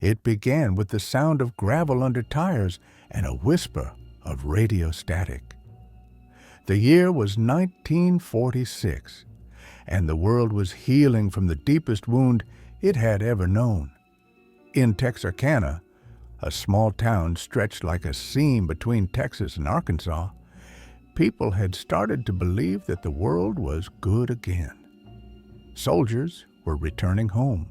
It began with the sound of gravel under tires and a whisper of radio static. The year was 1946, and the world was healing from the deepest wound it had ever known. In Texarkana, a small town stretched like a seam between Texas and Arkansas, people had started to believe that the world was good again. Soldiers were returning home.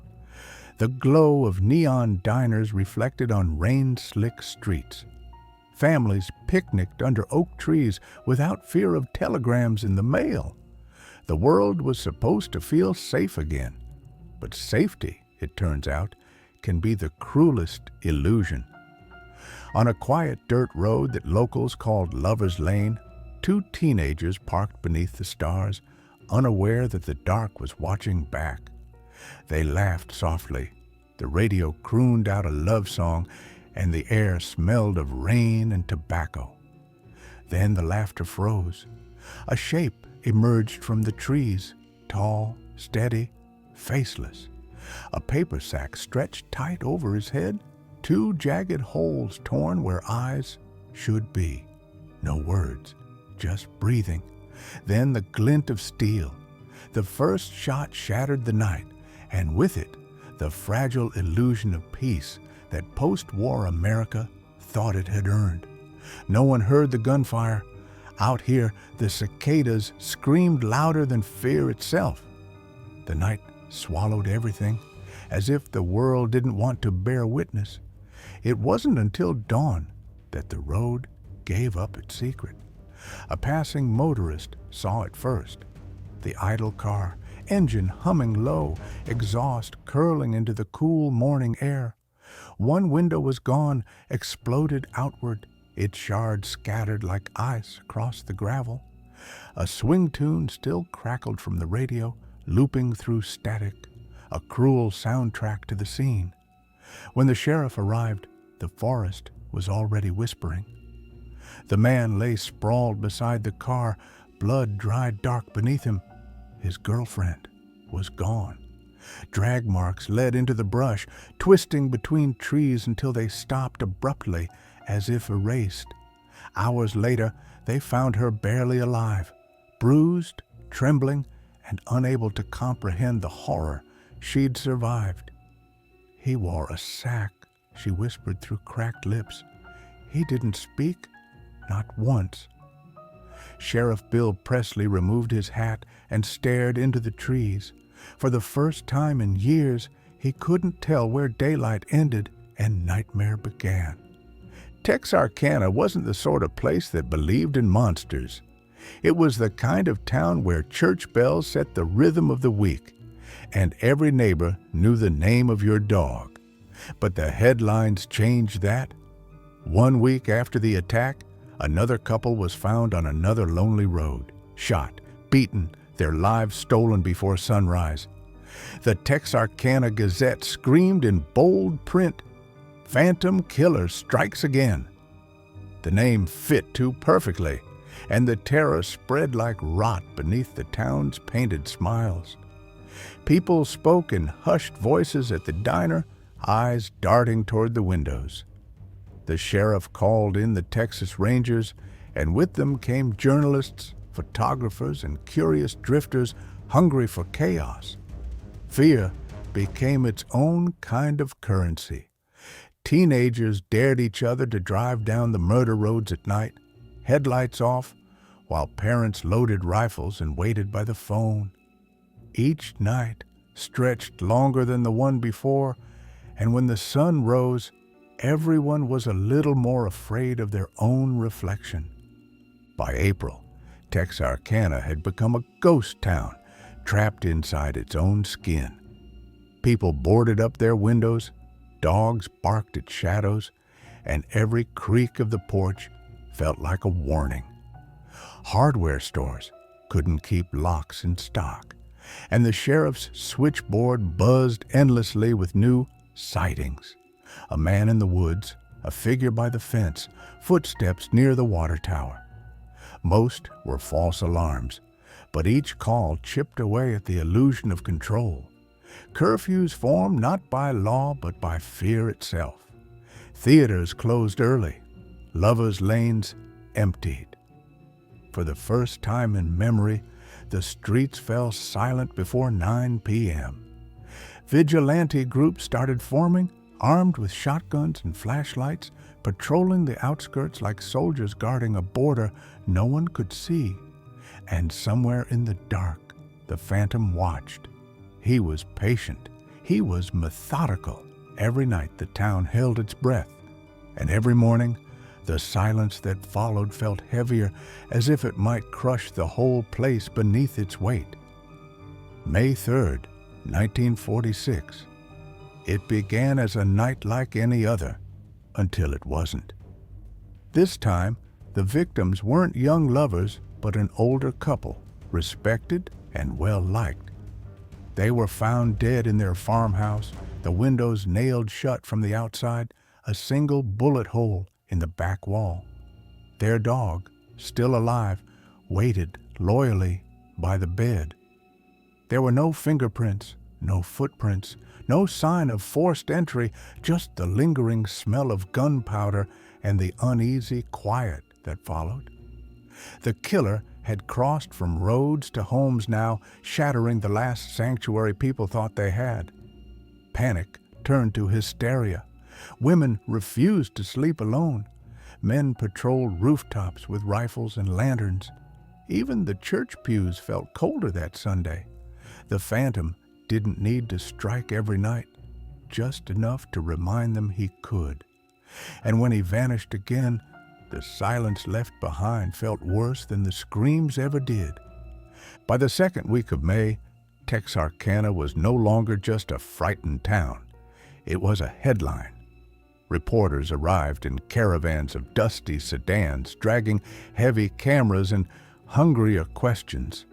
The glow of neon diners reflected on rain-slick streets. Families picnicked under oak trees without fear of telegrams in the mail. The world was supposed to feel safe again. But safety, it turns out, can be the cruelest illusion. On a quiet dirt road that locals called Lover's Lane, two teenagers parked beneath the stars, unaware that the dark was watching back. They laughed softly. The radio crooned out a love song, and the air smelled of rain and tobacco. Then the laughter froze. A shape emerged from the trees, tall, steady, faceless. A paper sack stretched tight over his head, two jagged holes torn where eyes should be. No words, just breathing. Then the glint of steel. The first shot shattered the night, and with it, the fragile illusion of peace that post-war America thought it had earned. No one heard the gunfire. Out here, the cicadas screamed louder than fear itself. The night swallowed everything, as if the world didn't want to bear witness. It wasn't until dawn that the road gave up its secret. A passing motorist saw it first. The idle car, engine humming low, exhaust curling into the cool morning air. One window was gone, exploded outward, its shards scattered like ice across the gravel. A swing tune still crackled from the radio, looping through static, a cruel soundtrack to the scene. When the sheriff arrived, the forest was already whispering. The man lay sprawled beside the car, blood dried dark beneath him. His girlfriend was gone. Drag marks led into the brush, twisting between trees until they stopped abruptly, as if erased. Hours later, they found her barely alive, bruised, trembling, and unable to comprehend the horror she'd survived. "He wore a sack," she whispered through cracked lips. "He didn't speak, not once." Sheriff Bill Presley removed his hat and stared into the trees. For the first time in years, he couldn't tell where daylight ended and nightmare began. Texarkana wasn't the sort of place that believed in monsters. It was the kind of town where church bells set the rhythm of the week, and every neighbor knew the name of your dog. But the headlines changed that. 1 week after the attack, another couple was found on another lonely road, shot, beaten, their lives stolen before sunrise. The Texarkana Gazette screamed in bold print, "Phantom Killer Strikes Again." The name fit too perfectly, and the terror spread like rot beneath the town's painted smiles. People spoke in hushed voices at the diner, eyes darting toward the windows. The sheriff called in the Texas Rangers, and with them came journalists, photographers, and curious drifters hungry for chaos. Fear became its own kind of currency. Teenagers dared each other to drive down the murder roads at night, headlights off, while parents loaded rifles and waited by the phone. Each night stretched longer than the one before, and when the sun rose, everyone was a little more afraid of their own reflection. By April, Texarkana had become a ghost town, trapped inside its own skin. People boarded up their windows, dogs barked at shadows, and every creak of the porch felt like a warning. Hardware stores couldn't keep locks in stock, and the sheriff's switchboard buzzed endlessly with new sightings. A man in the woods, a figure by the fence, footsteps near the water tower. Most were false alarms, but each call chipped away at the illusion of control. Curfews formed not by law but by fear itself. Theaters closed early. Lovers' lanes emptied. For the first time in memory, the streets fell silent before 9 p.m. Vigilante groups started forming, armed with shotguns and flashlights, patrolling the outskirts like soldiers guarding a border no one could see. And somewhere in the dark, the Phantom watched. He was patient. He was methodical. Every night the town held its breath, and every morning the silence that followed felt heavier, as if it might crush the whole place beneath its weight. May 3rd, 1946. It began as a night like any other, until it wasn't. This time, the victims weren't young lovers, but an older couple, respected and well-liked. They were found dead in their farmhouse, the windows nailed shut from the outside, a single bullet hole in the back wall. Their dog, still alive, waited loyally by the bed. There were no fingerprints, no footprints, no sign of forced entry, just the lingering smell of gunpowder and the uneasy quiet that followed. The killer had crossed from roads to homes now, shattering the last sanctuary people thought they had. Panic turned to hysteria. Women refused to sleep alone. Men patrolled rooftops with rifles and lanterns. Even the church pews felt colder that Sunday. The Phantom didn't need to strike every night, just enough to remind them he could. And when he vanished again, the silence left behind felt worse than the screams ever did. By the second week of May, Texarkana was no longer just a frightened town. It was a headline. Reporters arrived in caravans of dusty sedans, dragging heavy cameras and hungrier questions.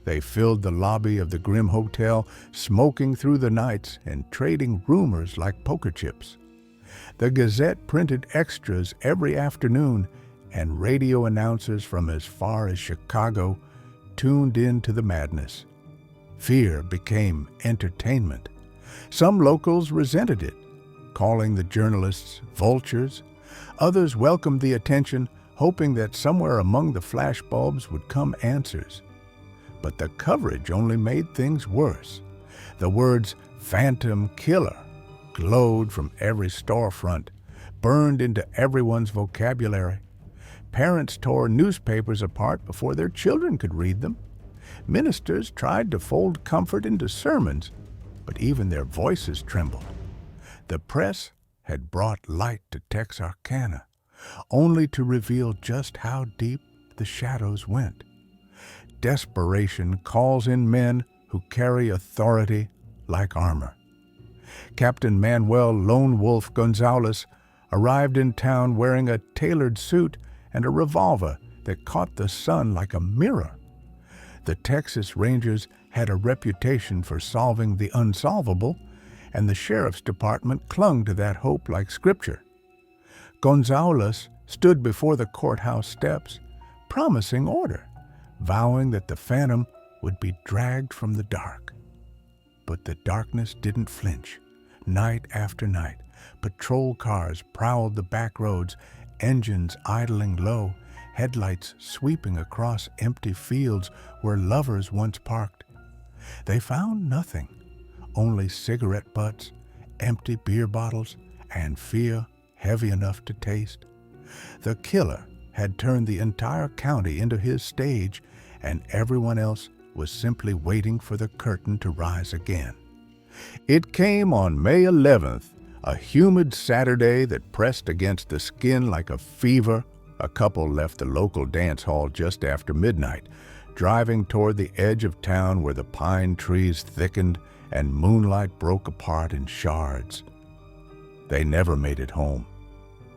They filled the lobby of the grim hotel, smoking through the nights and trading rumors like poker chips. The Gazette printed extras every afternoon, and radio announcers from as far as Chicago tuned in to the madness. Fear became entertainment. Some locals resented it, calling the journalists vultures. Others welcomed the attention, hoping that somewhere among the flashbulbs would come answers. But the coverage only made things worse. The words "Phantom Killer" glowed from every storefront, burned into everyone's vocabulary. Parents tore newspapers apart before their children could read them. Ministers tried to fold comfort into sermons, but even their voices trembled. The press had brought light to Texarkana, only to reveal just how deep the shadows went. Desperation calls in men who carry authority like armor. Captain Manuel Lone Wolf Gonzalez arrived in town wearing a tailored suit and a revolver that caught the sun like a mirror. The Texas Rangers had a reputation for solving the unsolvable, and the sheriff's department clung to that hope like scripture. Gonzalez stood before the courthouse steps, promising order, vowing that the Phantom would be dragged from the dark. But the darkness didn't flinch. Night after night, patrol cars prowled the back roads, engines idling low, headlights sweeping across empty fields where lovers once parked. They found nothing, only cigarette butts, empty beer bottles, and fear heavy enough to taste. The killer had turned the entire county into his stage, and everyone else was simply waiting for the curtain to rise again. It came on May 11th, a humid Saturday that pressed against the skin like a fever. A couple left the local dance hall just after midnight, driving toward the edge of town where the pine trees thickened and moonlight broke apart in shards. They never made it home.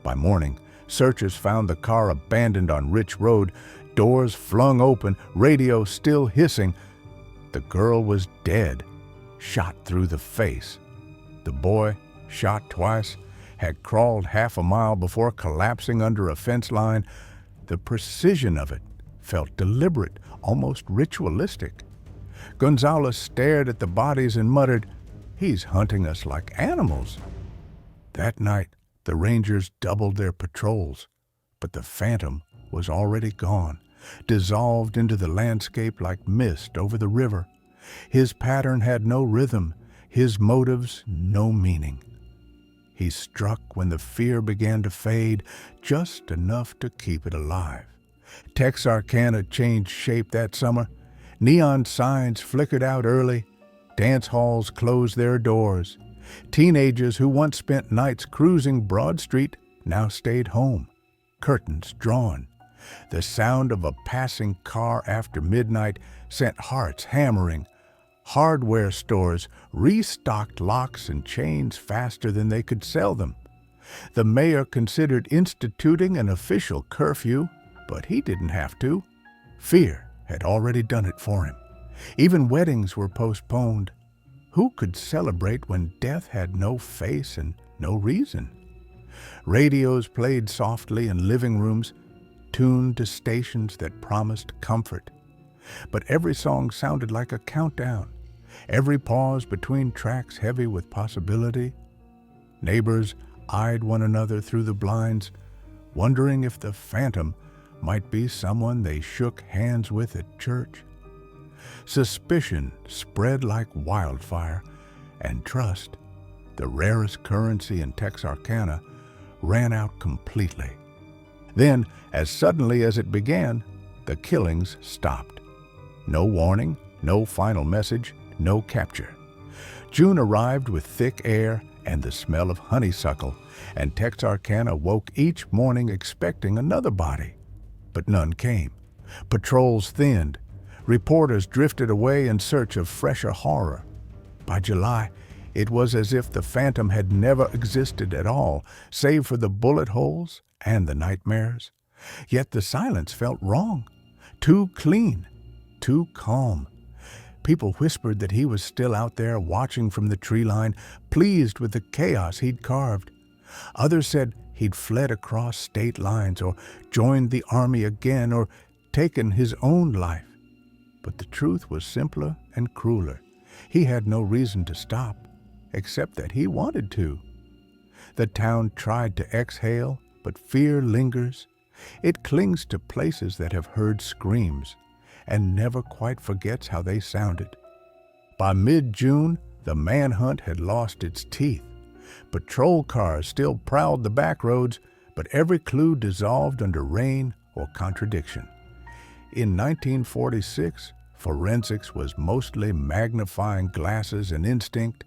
By morning, searchers found the car abandoned on Rich Road, doors flung open, radio still hissing. The girl was dead, shot through the face. The boy, shot twice, had crawled half a mile before collapsing under a fence line. The precision of it felt deliberate, almost ritualistic. Gonzalez stared at the bodies and muttered, "He's hunting us like animals." That night, the Rangers doubled their patrols, but the phantom was already gone, dissolved into the landscape like mist over the river. His pattern had no rhythm, his motives no meaning. He struck when the fear began to fade, just enough to keep it alive. Texarkana changed shape that summer. Neon signs flickered out early. Dance halls closed their doors. Teenagers who once spent nights cruising Broad Street now stayed home, curtains drawn. The sound of a passing car after midnight sent hearts hammering. Hardware stores restocked locks and chains faster than they could sell them. The mayor considered instituting an official curfew, but he didn't have to. Fear had already done it for him. Even weddings were postponed. Who could celebrate when death had no face and no reason? Radios played softly in living rooms, tuned to stations that promised comfort. But every song sounded like a countdown, every pause between tracks heavy with possibility. Neighbors eyed one another through the blinds, wondering if the phantom might be someone they shook hands with at church. Suspicion spread like wildfire, and trust, the rarest currency in Texarkana, ran out completely. Then, as suddenly as it began, the killings stopped. No warning, no final message, no capture. June arrived with thick air and the smell of honeysuckle, and Texarkana woke each morning expecting another body. But none came. Patrols thinned. Reporters drifted away in search of fresher horror. By July, it was as if the phantom had never existed at all, save for the bullet holes and the nightmares. Yet the silence felt wrong. Too clean, too calm. People whispered that he was still out there watching from the tree line, pleased with the chaos he'd carved. Others said he'd fled across state lines or joined the army again or taken his own life. But the truth was simpler and crueler. He had no reason to stop, except that he wanted to. The town tried to exhale, but fear lingers. It clings to places that have heard screams and never quite forgets how they sounded. By mid-June, the manhunt had lost its teeth. Patrol cars still prowled the backroads, but every clue dissolved under rain or contradiction. In 1946, forensics was mostly magnifying glasses and instinct,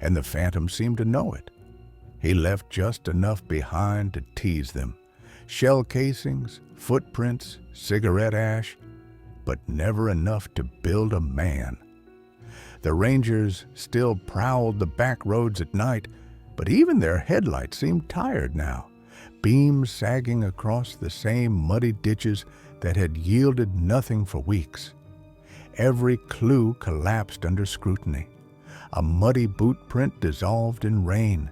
and the phantom seemed to know it. He left just enough behind to tease them. Shell casings, footprints, cigarette ash, but never enough to build a man. The Rangers still prowled the back roads at night, but even their headlights seemed tired now, beams sagging across the same muddy ditches that had yielded nothing for weeks. Every clue collapsed under scrutiny. A muddy boot print dissolved in rain.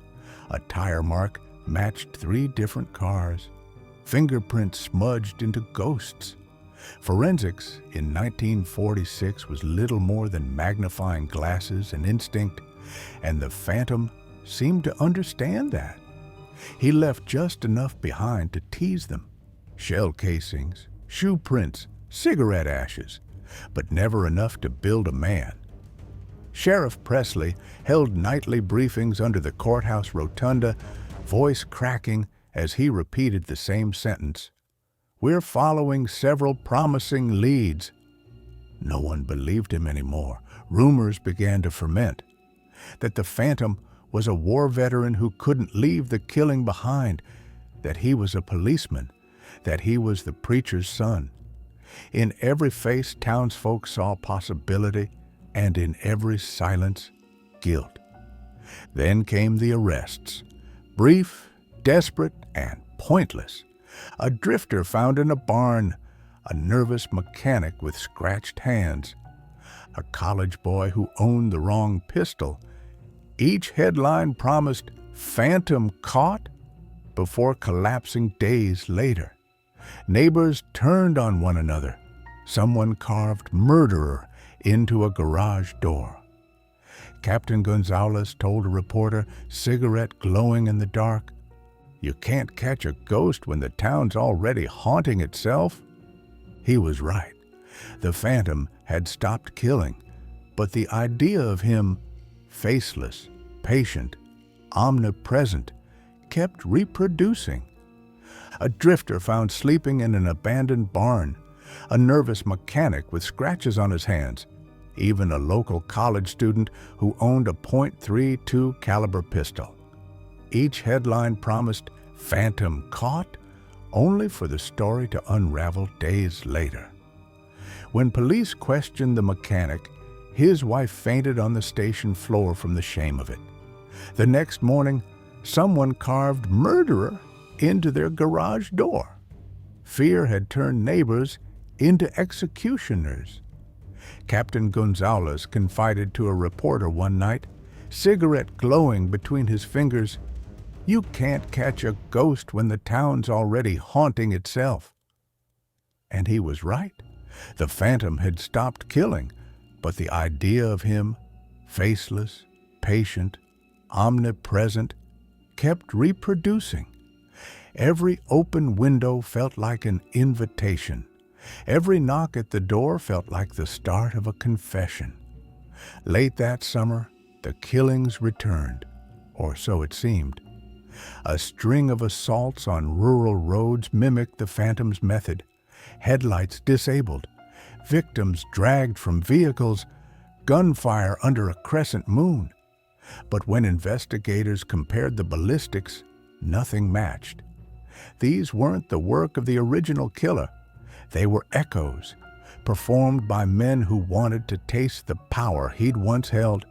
A tire mark matched 3 different cars. Fingerprints smudged into ghosts. Forensics in 1946 was little more than magnifying glasses and instinct, and the phantom seemed to understand that. He left just enough behind to tease them. Shell casings, shoe prints, cigarette ashes, but never enough to build a man. Sheriff Presley held nightly briefings under the courthouse rotunda, voice cracking as he repeated the same sentence. "We're following several promising leads." No one believed him anymore. Rumors began to ferment. That the phantom was a war veteran who couldn't leave the killing behind. That he was a policeman. That he was the preacher's son. In every face, townsfolk saw possibility, and in every silence, guilt. Then came the arrests. Brief, desperate, and pointless. A drifter found in a barn, a nervous mechanic with scratched hands, a college boy who owned the wrong pistol. Each headline promised "Phantom Caught" before collapsing days later. Neighbors turned on one another. Someone carved "Murderer" into a garage door. Captain Gonzalez told a reporter, cigarette glowing in the dark, "You can't catch a ghost when the town's already haunting itself." He was right. The phantom had stopped killing, but the idea of him, faceless, patient, omnipresent, kept reproducing. A drifter found sleeping in an abandoned barn, a nervous mechanic with scratches on his hands, even a local college student who owned a .32 caliber pistol. Each headline promised "Phantom Caught," only for the story to unravel days later. When police questioned the mechanic, his wife fainted on the station floor from the shame of it. The next morning, someone carved "murderer" into their garage door. Fear had turned neighbors into executioners. Captain Gonzalez confided to a reporter one night, cigarette glowing between his fingers, "You can't catch a ghost when the town's already haunting itself." And he was right. The phantom had stopped killing, but the idea of him, faceless, patient, omnipresent, kept reproducing. Every open window felt like an invitation. Every knock at the door felt like the start of a confession. Late that summer, the killings returned, or so it seemed. A string of assaults on rural roads mimicked the phantom's method. Headlights disabled, victims dragged from vehicles, gunfire under a crescent moon. But when investigators compared the ballistics, nothing matched. These weren't the work of the original killer. They were echoes, performed by men who wanted to taste the power he'd once held.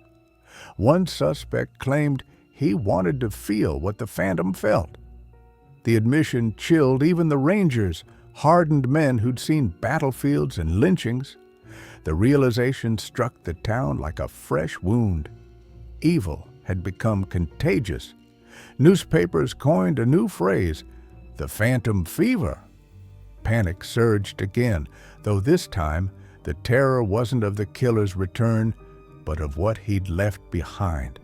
One suspect claimed he wanted to feel what the phantom felt. The admission chilled even the rangers, hardened men who'd seen battlefields and lynchings. The realization struck the town like a fresh wound. Evil had become contagious. Newspapers coined a new phrase, the phantom fever. Panic surged again, though this time the terror wasn't of the killer's return, but of what he'd left behind.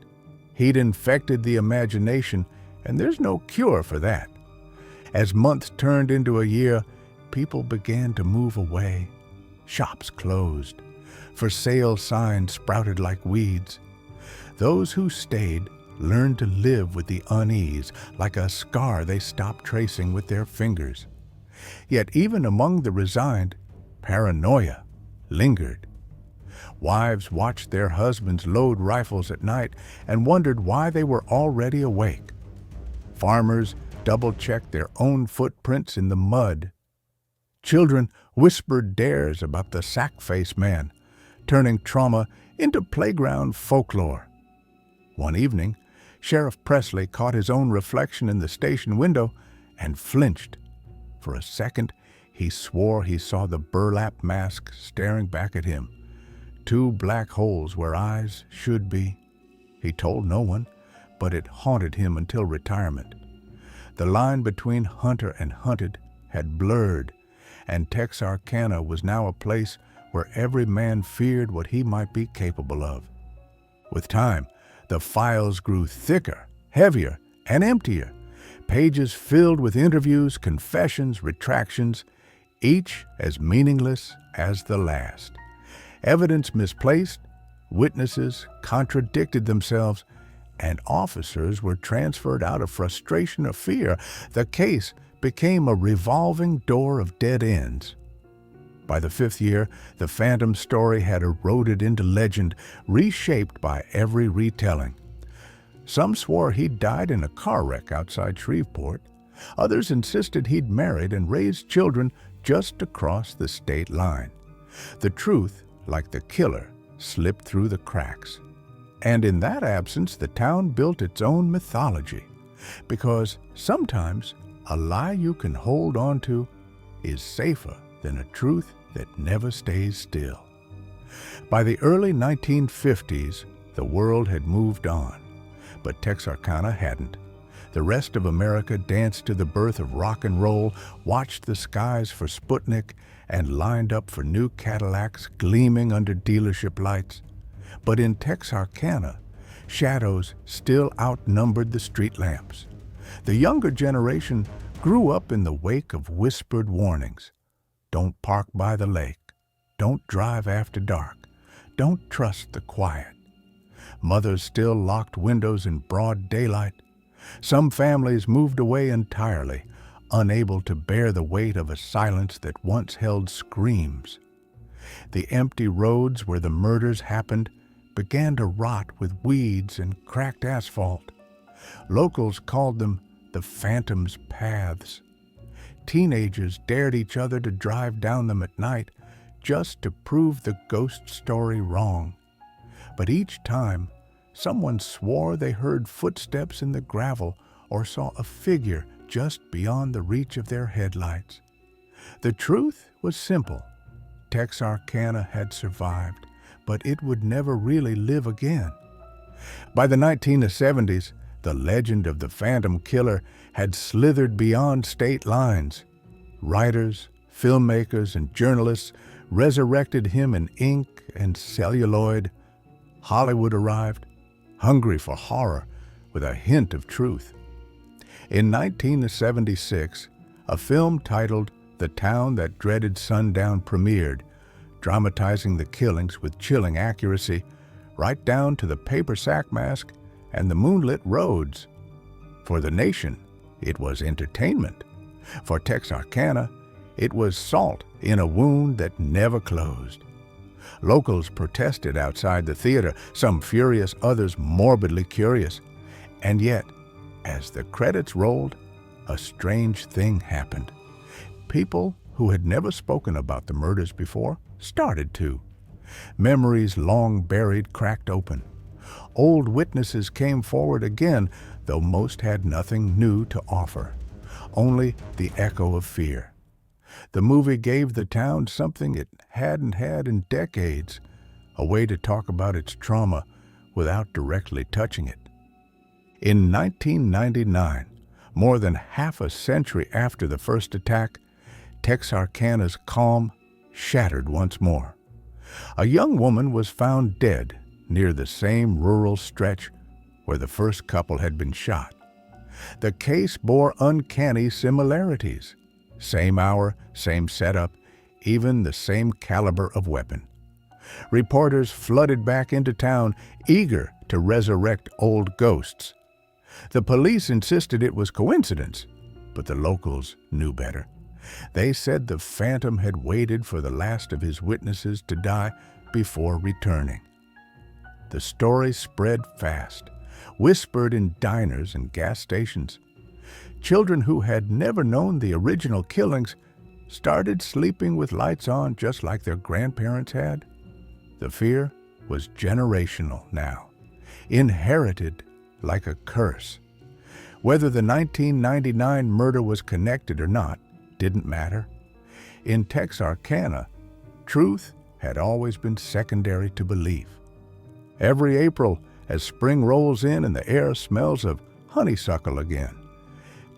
He'd infected the imagination, and there's no cure for that. As months turned into a year, people began to move away. Shops closed. For sale signs sprouted like weeds. Those who stayed learned to live with the unease, like a scar they stopped tracing with their fingers. Yet even among the resigned, paranoia lingered. Wives watched their husbands load rifles at night and wondered why they were already awake. Farmers double-checked their own footprints in the mud. Children whispered dares about the sack-faced man, turning trauma into playground folklore. One evening, Sheriff Presley caught his own reflection in the station window and flinched. For a second, he swore he saw the burlap mask staring back at him. 2 black holes where eyes should be. He told no one, but it haunted him until retirement. The line between hunter and hunted had blurred, and Texarkana was now a place where every man feared what he might be capable of. With time, the files grew thicker, heavier, and emptier. Pages filled with interviews, confessions, retractions, each as meaningless as the last. Evidence misplaced, witnesses contradicted themselves, and officers were transferred out of frustration or fear. The case became a revolving door of dead ends. By the 5th year, the phantom story had eroded into legend, reshaped by every retelling. Some swore he'd died in a car wreck outside Shreveport. Others insisted he'd married and raised children just across the state line. The truth, like the killer, slipped through the cracks. And in that absence, the town built its own mythology. Because sometimes a lie you can hold on to is safer than a truth that never stays still. By the early 1950s, the world had moved on, but Texarkana hadn't. The rest of America danced to the birth of rock and roll, watched the skies for Sputnik, and lined up for new Cadillacs gleaming under dealership lights. But in Texarkana, shadows still outnumbered the street lamps. The younger generation grew up in the wake of whispered warnings. Don't park by the lake. Don't drive after dark. Don't trust the quiet. Mothers still locked windows in broad daylight. Some families moved away entirely, unable to bear the weight of a silence that once held screams. The empty roads where the murders happened began to rot with weeds and cracked asphalt. Locals called them the Phantom's Paths. Teenagers dared each other to drive down them at night just to prove the ghost story wrong. But each time, someone swore they heard footsteps in the gravel or saw a figure just beyond the reach of their headlights. The truth was simple. Texarkana had survived, but it would never really live again. By the 1970s, the legend of the Phantom Killer had slithered beyond state lines. Writers, filmmakers, and journalists resurrected him in ink and celluloid. Hollywood arrived, hungry for horror with a hint of truth. In 1976, a film titled The Town That Dreaded Sundown premiered, dramatizing the killings with chilling accuracy, right down to the paper sack mask and the moonlit roads. For the nation, it was entertainment. For Texarkana, it was salt in a wound that never closed. Locals protested outside the theater, some furious, others morbidly curious. And yet, as the credits rolled, a strange thing happened. People who had never spoken about the murders before started to. Memories long buried cracked open. Old witnesses came forward again, though most had nothing new to offer, only the echo of fear. The movie gave the town something it hadn't had in decades, a way to talk about its trauma without directly touching it. In 1999, more than half a century after the first attack, Texarkana's calm shattered once more. A young woman was found dead near the same rural stretch where the first couple had been shot. The case bore uncanny similarities. Same hour, same setup, even the same caliber of weapon. Reporters flooded back into town, eager to resurrect old ghosts. The police insisted it was coincidence, but the locals knew better. They said the Phantom had waited for the last of his witnesses to die before returning. The story spread fast, whispered in diners and gas stations. Children who had never known the original killings started sleeping with lights on just like their grandparents had. The fear was generational now, inherited like a curse. Whether the 1999 murder was connected or not didn't matter. In Texarkana, truth had always been secondary to belief. Every April, as spring rolls in and the air smells of honeysuckle again,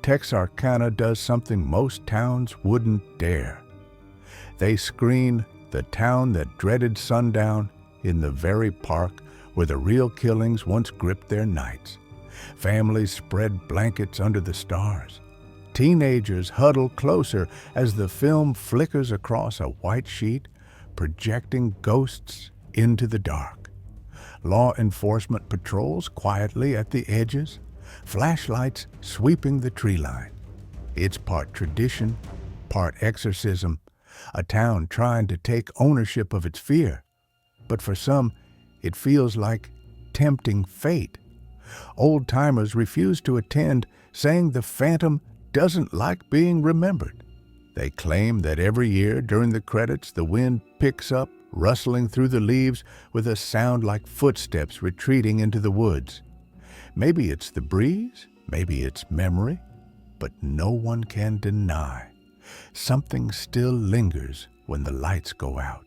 Texarkana does something most towns wouldn't dare. They screen The Town That Dreaded Sundown in the very park where the real killings once gripped their nights. Families spread blankets under the stars. Teenagers huddle closer as the film flickers across a white sheet, projecting ghosts into the dark. Law enforcement patrols quietly at the edges, flashlights sweeping the tree line. It's part tradition, part exorcism, a town trying to take ownership of its fear. But for some, it feels like tempting fate. Old-timers refuse to attend, saying the Phantom doesn't like being remembered. They claim that every year during the credits the wind picks up, rustling through the leaves with a sound like footsteps retreating into the woods. Maybe it's the breeze, maybe it's memory, but no one can deny. Something still lingers when the lights go out.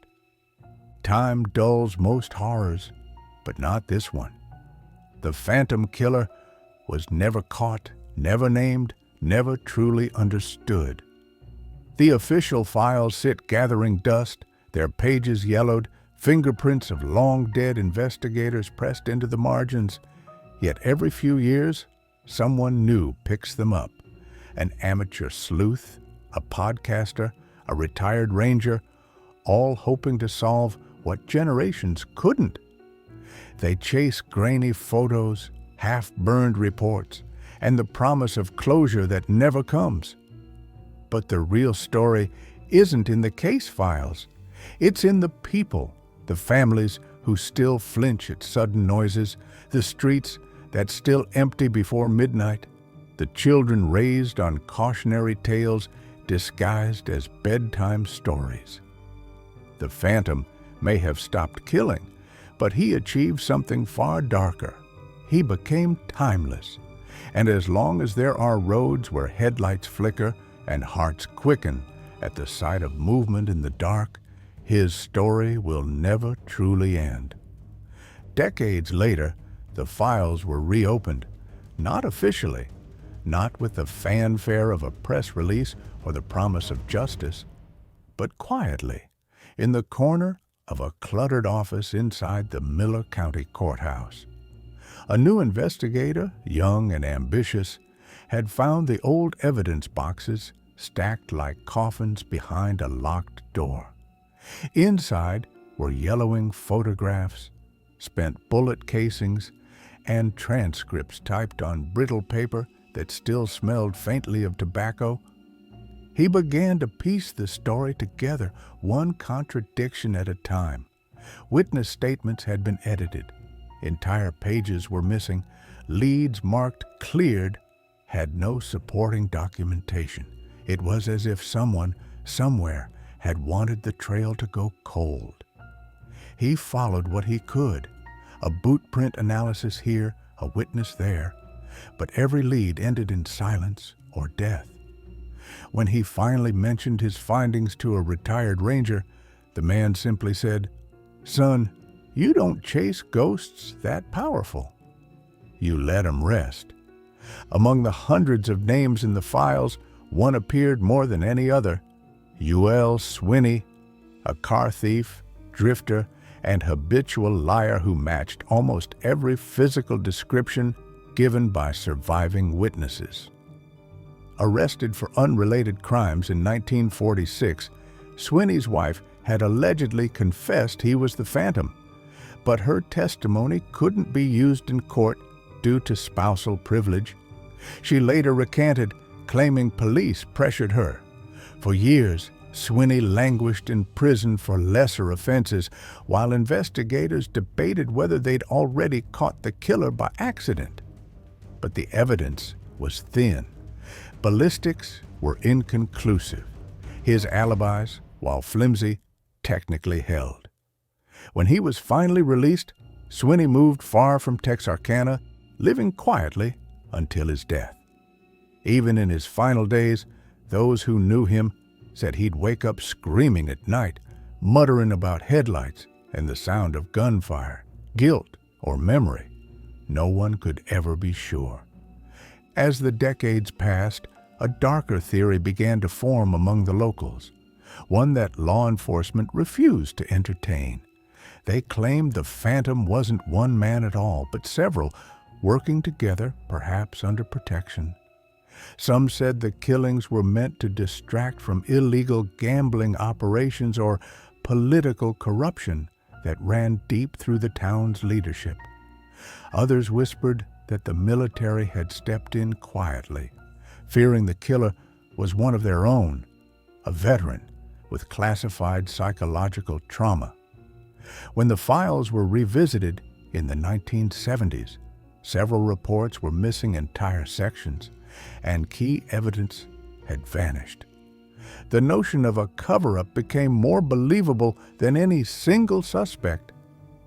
Time dulls most horrors, but not this one. The Phantom Killer was never caught, never named, never truly understood. The official files sit gathering dust, their pages yellowed, fingerprints of long-dead investigators pressed into the margins. Yet every few years, someone new picks them up. An amateur sleuth, a podcaster, a retired ranger, all hoping to solve what generations couldn't. They chase grainy photos, half-burned reports, and the promise of closure that never comes. But the real story isn't in the case files. It's in the people, the families who still flinch at sudden noises, the streets that still empty before midnight, the children raised on cautionary tales disguised as bedtime stories. The phantom may have stopped killing, but he achieved something far darker. He became timeless. And as long as there are roads where headlights flicker and hearts quicken at the sight of movement in the dark, his story will never truly end. Decades later, the files were reopened, not officially, not with the fanfare of a press release or the promise of justice, but quietly, in the corner of a cluttered office inside the Miller County Courthouse. A new investigator, young and ambitious, had found the old evidence boxes stacked like coffins behind a locked door. Inside were yellowing photographs, spent bullet casings, and transcripts typed on brittle paper that still smelled faintly of tobacco. He began to piece the story together, one contradiction at a time. Witness statements had been edited. Entire pages were missing. Leads marked cleared had no supporting documentation. It was as if someone, somewhere, had wanted the trail to go cold. He followed what he could. A boot print analysis here, a witness there, but every lead ended in silence or death. When he finally mentioned his findings to a retired ranger, the man simply said, "Son, you don't chase ghosts that powerful. You let 'em rest." Among the hundreds of names in the files, one appeared more than any other: Ewell Swinney, a car thief, drifter, and habitual liar who matched almost every physical description given by surviving witnesses. Arrested for unrelated crimes in 1946, Swinney's wife had allegedly confessed he was the Phantom, but her testimony couldn't be used in court due to spousal privilege. She later recanted, claiming police pressured her. For years, Swinney languished in prison for lesser offenses, while investigators debated whether they'd already caught the killer by accident. But the evidence was thin. Ballistics were inconclusive. His alibis, while flimsy, technically held. When he was finally released, Swinney moved far from Texarkana, living quietly until his death. Even in his final days, those who knew him said he'd wake up screaming at night, muttering about headlights and the sound of gunfire, guilt, or memory. No one could ever be sure. As the decades passed, a darker theory began to form among the locals, one that law enforcement refused to entertain. They claimed the Phantom wasn't one man at all, but several, working together, perhaps under protection. Some said the killings were meant to distract from illegal gambling operations or political corruption that ran deep through the town's leadership. Others whispered that the military had stepped in quietly, fearing the killer was one of their own, a veteran with classified psychological trauma. When the files were revisited in the 1970s, several reports were missing entire sections, and key evidence had vanished. The notion of a cover-up became more believable than any single suspect.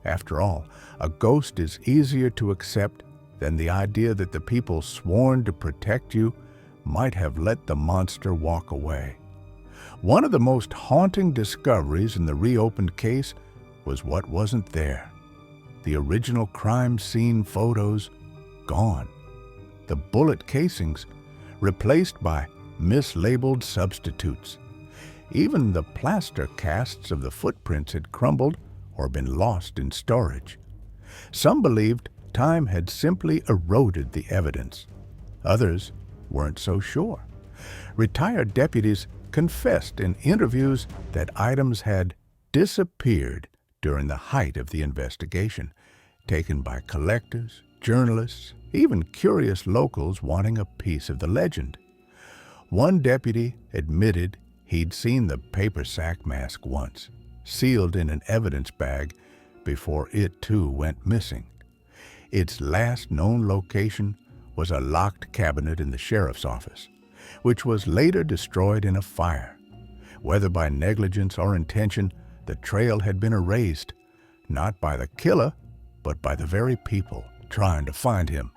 After all, a ghost is easier to accept than the idea that the people sworn to protect you might have let the monster walk away. One of the most haunting discoveries in the reopened case was what wasn't there. The original crime scene photos, gone. The bullet casings, replaced by mislabeled substitutes. Even the plaster casts of the footprints had crumbled or been lost in storage. Some believed time had simply eroded the evidence. Others weren't so sure. Retired deputies confessed in interviews that items had disappeared during the height of the investigation, taken by collectors, journalists, even curious locals wanting a piece of the legend. One deputy admitted he'd seen the paper sack mask once, sealed in an evidence bag, before it too went missing. Its last known location was a locked cabinet in the sheriff's office, which was later destroyed in a fire. Whether by negligence or intention, the trail had been erased, not by the killer, but by the very people trying to find him.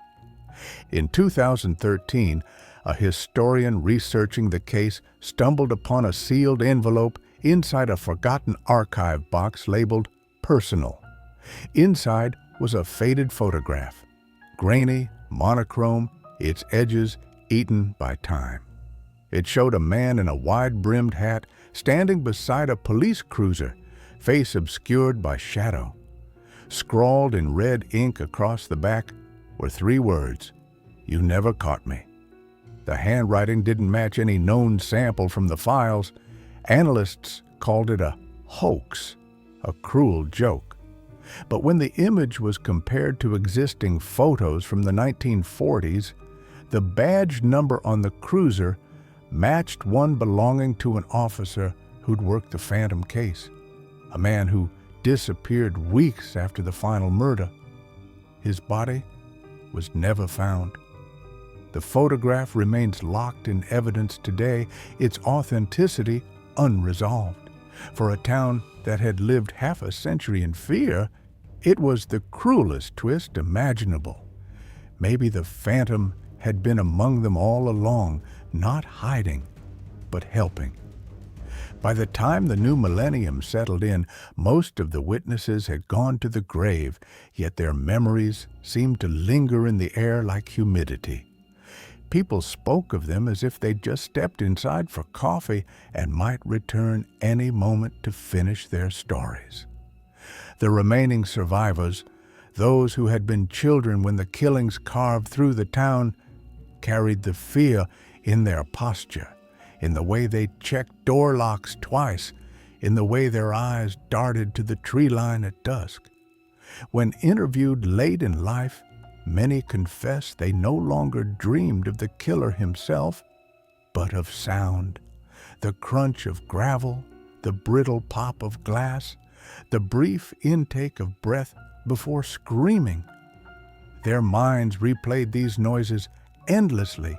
In 2013, a historian researching the case stumbled upon a sealed envelope inside a forgotten archive box labeled "Personal." Inside was a faded photograph, grainy, monochrome, its edges eaten by time. It showed a man in a wide-brimmed hat standing beside a police cruiser, face obscured by shadow. Scrawled in red ink across the back were 3 words: "You never caught me." The handwriting didn't match any known sample from the files. Analysts called it a hoax, a cruel joke. But when the image was compared to existing photos from the 1940s, the badge number on the cruiser matched one belonging to an officer who'd worked the Phantom case, a man who disappeared weeks after the final murder. His body was never found. The photograph remains locked in evidence today, its authenticity unresolved. For a town that had lived half a century in fear, it was the cruelest twist imaginable. Maybe the Phantom had been among them all along, not hiding, but helping. By the time the new millennium settled in, most of the witnesses had gone to the grave, yet their memories seemed to linger in the air like humidity. People spoke of them as if they'd just stepped inside for coffee and might return any moment to finish their stories. The remaining survivors, those who had been children when the killings carved through the town, carried the fear in their posture, in the way they checked door locks twice, in the way their eyes darted to the tree line at dusk. When interviewed late in life, many confessed they no longer dreamed of the killer himself, but of sound, the crunch of gravel, the brittle pop of glass, the brief intake of breath before screaming. Their minds replayed these noises endlessly,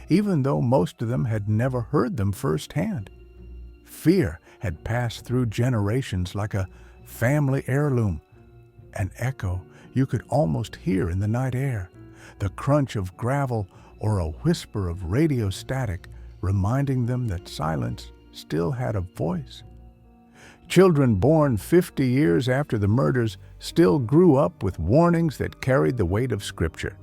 even though most of them had never heard them firsthand. Fear had passed through generations like a family heirloom, an echo you could almost hear in the night air, the crunch of gravel or a whisper of radio static reminding them that silence still had a voice. Children born 50 years after the murders still grew up with warnings that carried the weight of Scripture.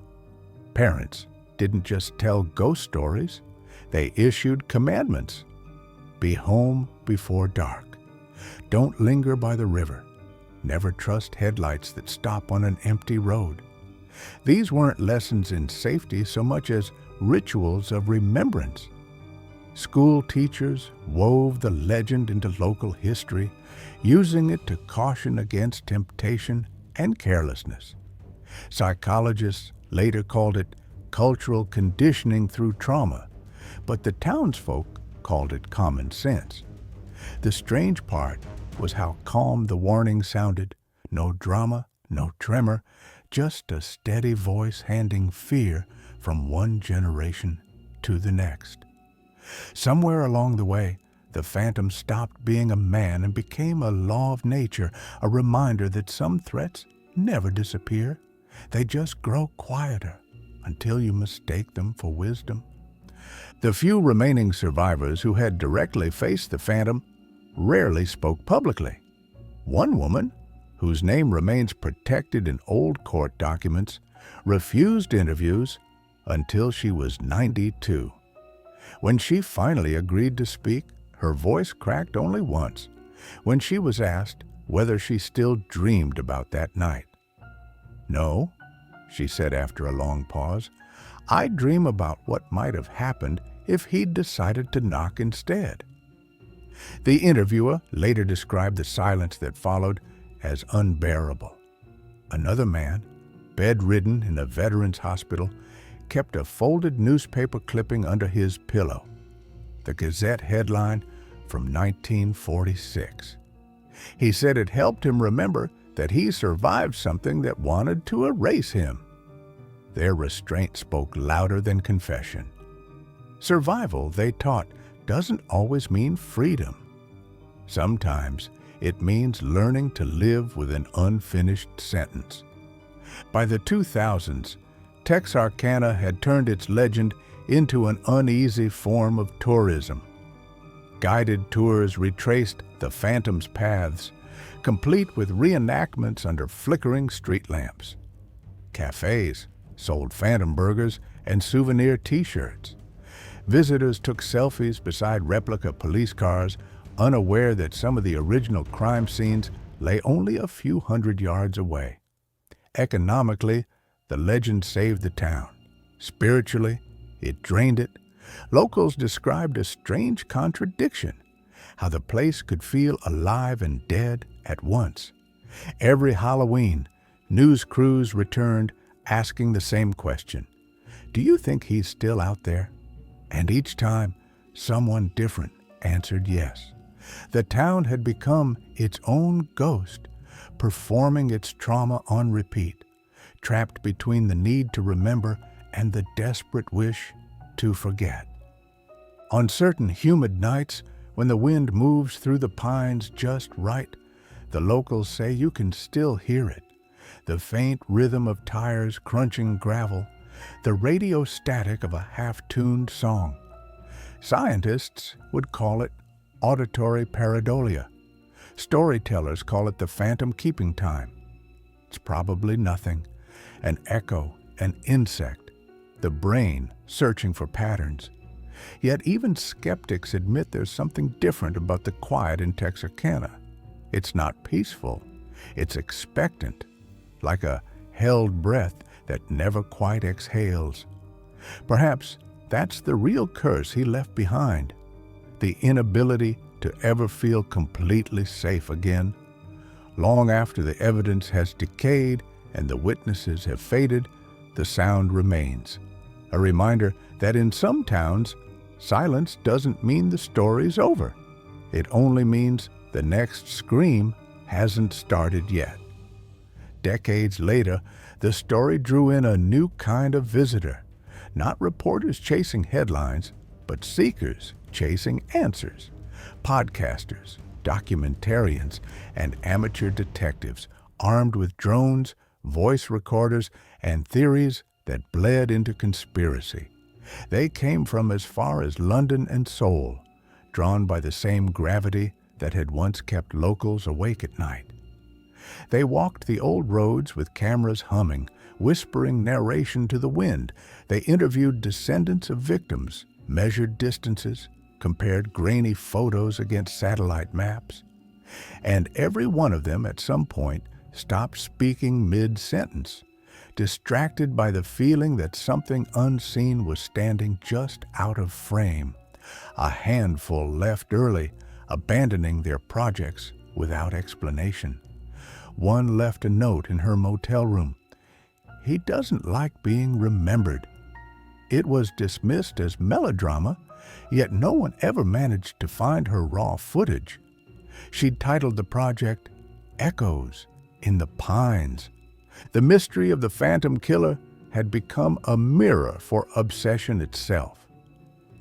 Parents didn't just tell ghost stories, they issued commandments. Be home before dark. Don't linger by the river. Never trust headlights that stop on an empty road. These weren't lessons in safety so much as rituals of remembrance. School teachers wove the legend into local history, using it to caution against temptation and carelessness. Psychologists later called it cultural conditioning through trauma, but the townsfolk called it common sense. The strange part was how calm the warning sounded. No drama, no tremor, just a steady voice handing fear from one generation to the next. Somewhere along the way, the Phantom stopped being a man and became a law of nature, a reminder that some threats never disappear. They just grow quieter until you mistake them for wisdom. The few remaining survivors who had directly faced the Phantom rarely spoke publicly. One woman, whose name remains protected in old court documents, refused interviews until she was 92. When she finally agreed to speak, her voice cracked only once, when she was asked whether she still dreamed about that night. "No," she said after a long pause, "I dream about what might have happened if he'd decided to knock instead." The interviewer later described the silence that followed as unbearable. Another man, bedridden in a veterans hospital, kept a folded newspaper clipping under his pillow. The Gazette headline from 1946. He said it helped him remember that he survived something that wanted to erase him. Their restraint spoke louder than confession. Survival, they taught, doesn't always mean freedom. Sometimes it means learning to live with an unfinished sentence. By the 2000s, Texarkana had turned its legend into an uneasy form of tourism. Guided tours retraced the phantom's paths, complete with reenactments under flickering street lamps. Cafes sold phantom burgers and souvenir T-shirts. Visitors took selfies beside replica police cars, unaware that some of the original crime scenes lay only a few hundred yards away. Economically, the legend saved the town. Spiritually, it drained it. Locals described a strange contradiction, how the place could feel alive and dead at once. Every Halloween, news crews returned asking the same question: "Do you think he's still out there?" And each time, someone different answered yes. The town had become its own ghost, performing its trauma on repeat, trapped between the need to remember and the desperate wish to forget. On certain humid nights, when the wind moves through the pines just right, the locals say you can still hear it. The faint rhythm of tires crunching gravel, the radio static of a half-tuned song. Scientists would call it auditory pareidolia. Storytellers call it the phantom keeping time. It's probably nothing. An echo, an insect, the brain searching for patterns. Yet even skeptics admit there's something different about the quiet in Texarkana. It's not peaceful. It's expectant, like a held breath that never quite exhales. Perhaps that's the real curse he left behind, the inability to ever feel completely safe again. Long after the evidence has decayed and the witnesses have faded, the sound remains. A reminder that in some towns, silence doesn't mean the story's over. It only means the next scream hasn't started yet. Decades later, the story drew in a new kind of visitor. Not reporters chasing headlines, but seekers chasing answers. Podcasters, documentarians, and amateur detectives armed with drones, voice recorders, and theories that bled into conspiracy. They came from as far as London and Seoul, drawn by the same gravity that had once kept locals awake at night. They walked the old roads with cameras humming, whispering narration to the wind. They interviewed descendants of victims, measured distances, compared grainy photos against satellite maps. And every one of them at some point stopped speaking mid-sentence, distracted by the feeling that something unseen was standing just out of frame. A handful left early, abandoning their projects without explanation. One left a note in her motel room. He doesn't like being remembered. It was dismissed as melodrama, yet no one ever managed to find her raw footage. She'd titled the project Echoes in the Pines. The mystery of the phantom killer had become a mirror for obsession itself.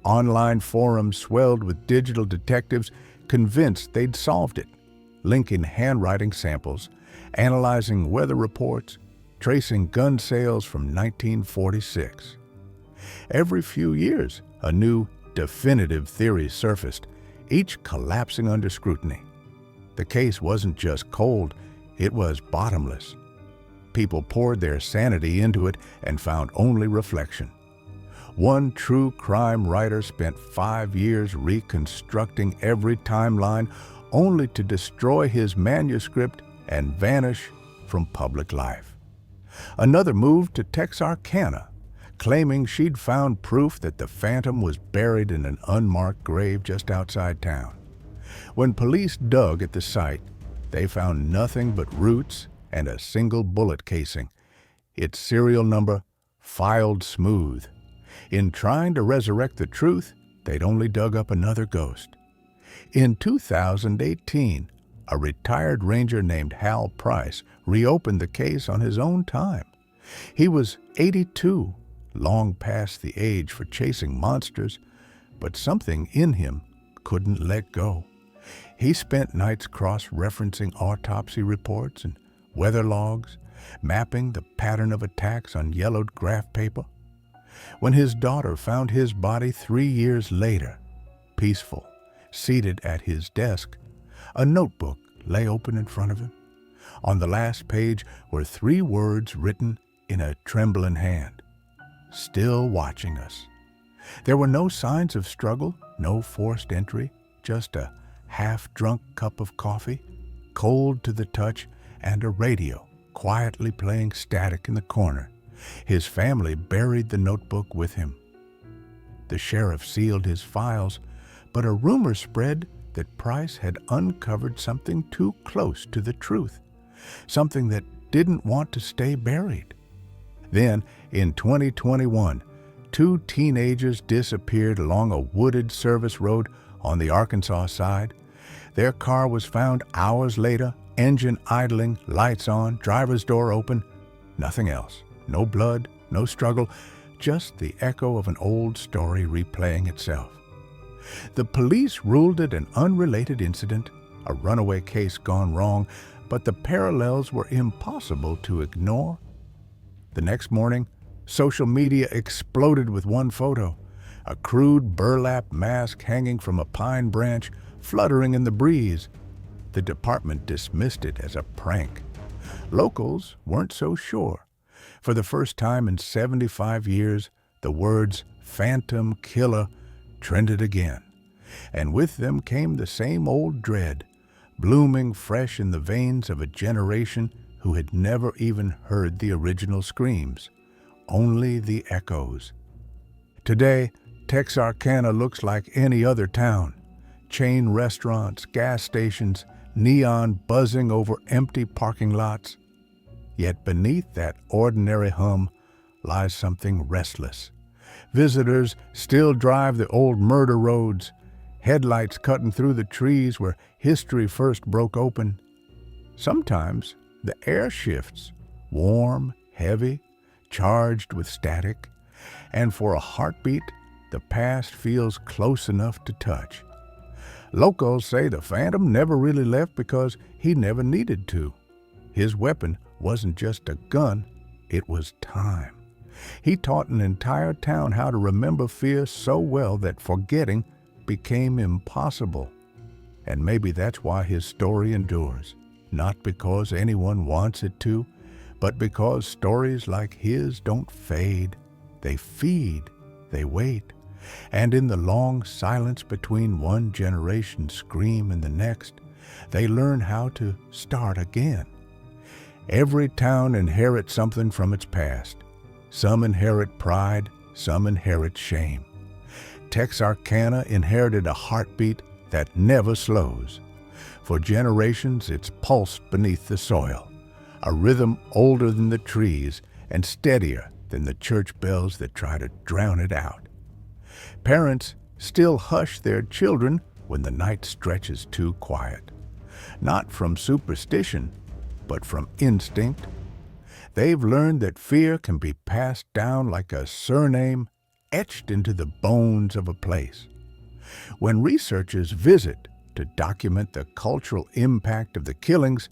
Online forums swelled with digital detectives convinced they'd solved it, linking handwriting samples, analyzing weather reports, tracing gun sales from 1946. Every few years, a new definitive theory surfaced, each collapsing under scrutiny. The case wasn't just cold, it was bottomless. People poured their sanity into it and found only reflection. One true crime writer spent 5 years reconstructing every timeline only to destroy his manuscript and vanish from public life. Another moved to Texarkana, claiming she'd found proof that the phantom was buried in an unmarked grave just outside town. When police dug at the site, they found nothing but roots and a single bullet casing, its serial number filed smooth. In trying to resurrect the truth, they'd only dug up another ghost. In 2018, a retired ranger named Hal Price reopened the case on his own time. He was 82, long past the age for chasing monsters, but something in him couldn't let go. He spent nights cross-referencing autopsy reports and weather logs, mapping the pattern of attacks on yellowed graph paper. When his daughter found his body 3 years later, peaceful, seated at his desk, a notebook lay open in front of him. On the last page were 3 words written in a trembling hand: "Still watching us." There were no signs of struggle, no forced entry, just a half-drunk cup of coffee, cold to the touch, and a radio quietly playing static in the corner. His family buried the notebook with him. The sheriff sealed his files, but a rumor spread that Price had uncovered something too close to the truth, something that didn't want to stay buried. Then, in 2021, 2 teenagers disappeared along a wooded service road on the Arkansas side. Their car was found hours later, engine idling, lights on, driver's door open, nothing else. No blood, no struggle, just the echo of an old story replaying itself. The police ruled it an unrelated incident, a runaway case gone wrong, but the parallels were impossible to ignore. The next morning, social media exploded with one photo, a crude burlap mask hanging from a pine branch, fluttering in the breeze. The department dismissed it as a prank. Locals weren't so sure. For the first time in 75 years, the words "phantom killer" trended again. And with them came the same old dread, blooming fresh in the veins of a generation who had never even heard the original screams, only the echoes. Today, Texarkana looks like any other town. Chain restaurants, gas stations, neon buzzing over empty parking lots. Yet beneath that ordinary hum lies something restless. Visitors still drive the old murder roads, headlights cutting through the trees where history first broke open. Sometimes the air shifts, warm, heavy, charged with static, and for a heartbeat, the past feels close enough to touch. Locals say the phantom never really left because he never needed to. His weapon wasn't just a gun, it was time. He taught an entire town how to remember fear so well that forgetting became impossible. And maybe that's why his story endures, not because anyone wants it to, but because stories like his don't fade. They feed, they wait, and in the long silence between one generation's scream and the next, they learn how to start again. Every town inherits something from its past. Some inherit pride, some inherit shame. Texarkana inherited a heartbeat that never slows. For generations, it's pulsed beneath the soil, a rhythm older than the trees and steadier than the church bells that try to drown it out. Parents still hush their children when the night stretches too quiet. Not from superstition, but from instinct. They've learned that fear can be passed down like a surname etched into the bones of a place. When researchers visit to document the cultural impact of the killings,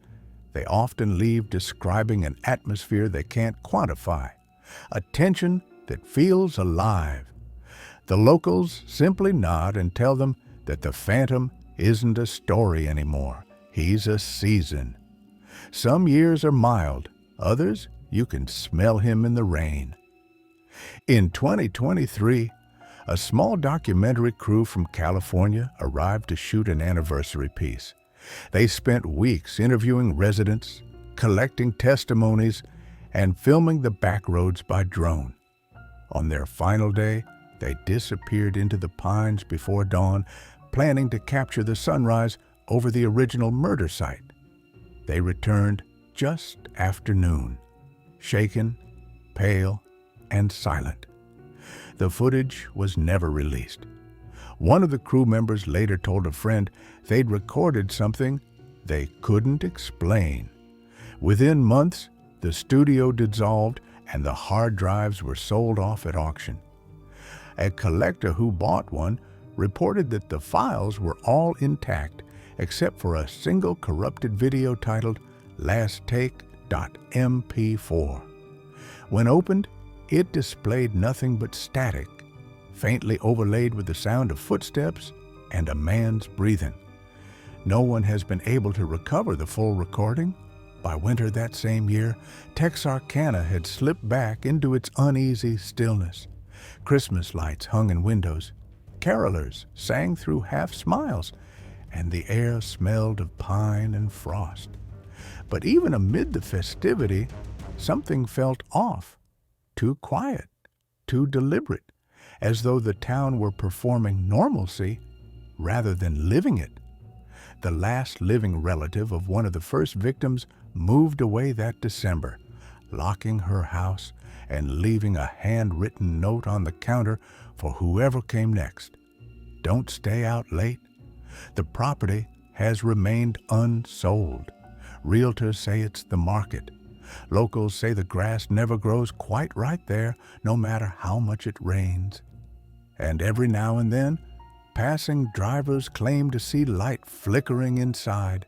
they often leave describing an atmosphere they can't quantify, a tension that feels alive. The locals simply nod and tell them that the phantom isn't a story anymore. He's a season. Some years are mild, others you can smell him in the rain. In 2023, a small documentary crew from California arrived to shoot an anniversary piece. They spent weeks interviewing residents, collecting testimonies, and filming the backroads by drone. On their final day, they disappeared into the pines before dawn, planning to capture the sunrise over the original murder site. They returned just after noon, shaken, pale, and silent. The footage was never released. One of the crew members later told a friend they'd recorded something they couldn't explain. Within months, the studio dissolved and the hard drives were sold off at auction. A collector who bought one reported that the files were all intact except for a single corrupted video titled lasttake.mp4. When opened, it displayed nothing but static, faintly overlaid with the sound of footsteps and a man's breathing. No one has been able to recover the full recording. By winter that same year, Texarkana had slipped back into its uneasy stillness. Christmas lights hung in windows. Carolers sang through half smiles, and the air smelled of pine and frost. But even amid the festivity, something felt off, too quiet, too deliberate, as though the town were performing normalcy rather than living it. The last living relative of one of the first victims moved away that December, locking her house and leaving a handwritten note on the counter for whoever came next. Don't stay out late. The property has remained unsold. Realtors say it's the market. Locals say the grass never grows quite right there, no matter how much it rains. And every now and then, passing drivers claim to see light flickering inside,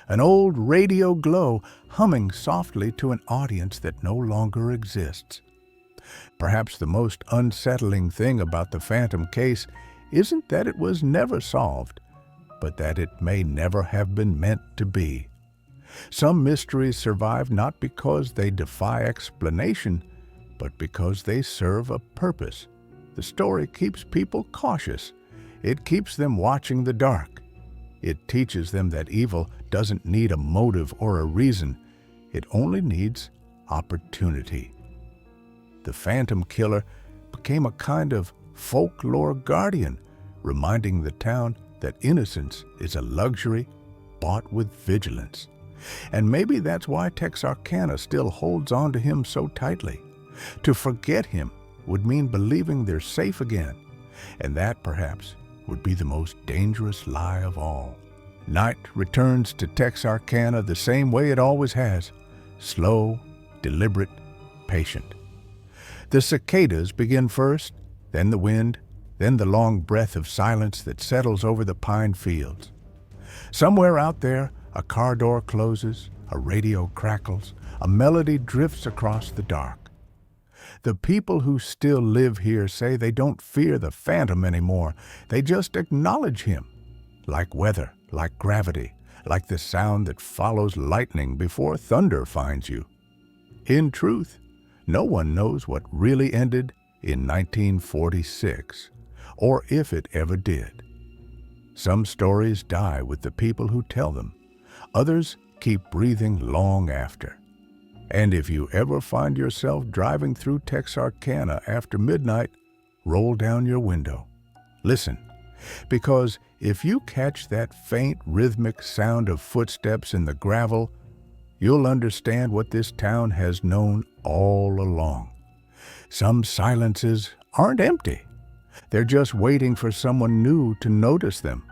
an old radio glow humming softly to an audience that no longer exists. Perhaps the most unsettling thing about the Phantom case isn't that it was never solved, but that it may never have been meant to be. Some mysteries survive not because they defy explanation, but because they serve a purpose. The story keeps people cautious. It keeps them watching the dark. It teaches them that evil doesn't need a motive or a reason. It only needs opportunity. The Phantom Killer became a kind of folklore guardian, reminding the town that innocence is a luxury bought with vigilance. And maybe that's why Texarkana still holds on to him so tightly. To forget him would mean believing they're safe again, and that, perhaps, would be the most dangerous lie of all. Night returns to Texarkana the same way it always has, slow, deliberate, patient. The cicadas begin first, then the wind, then the long breath of silence that settles over the pine fields. Somewhere out there, a car door closes, a radio crackles, a melody drifts across the dark. The people who still live here say they don't fear the phantom anymore. They just acknowledge him, like weather, like gravity, like the sound that follows lightning before thunder finds you. In truth, no one knows what really ended in 1946, or if it ever did. Some stories die with the people who tell them. Others keep breathing long after. And if you ever find yourself driving through Texarkana after midnight, roll down your window. Listen, because if you catch that faint rhythmic sound of footsteps in the gravel, you'll understand what this town has known all along. Some silences aren't empty. They're just waiting for someone new to notice them.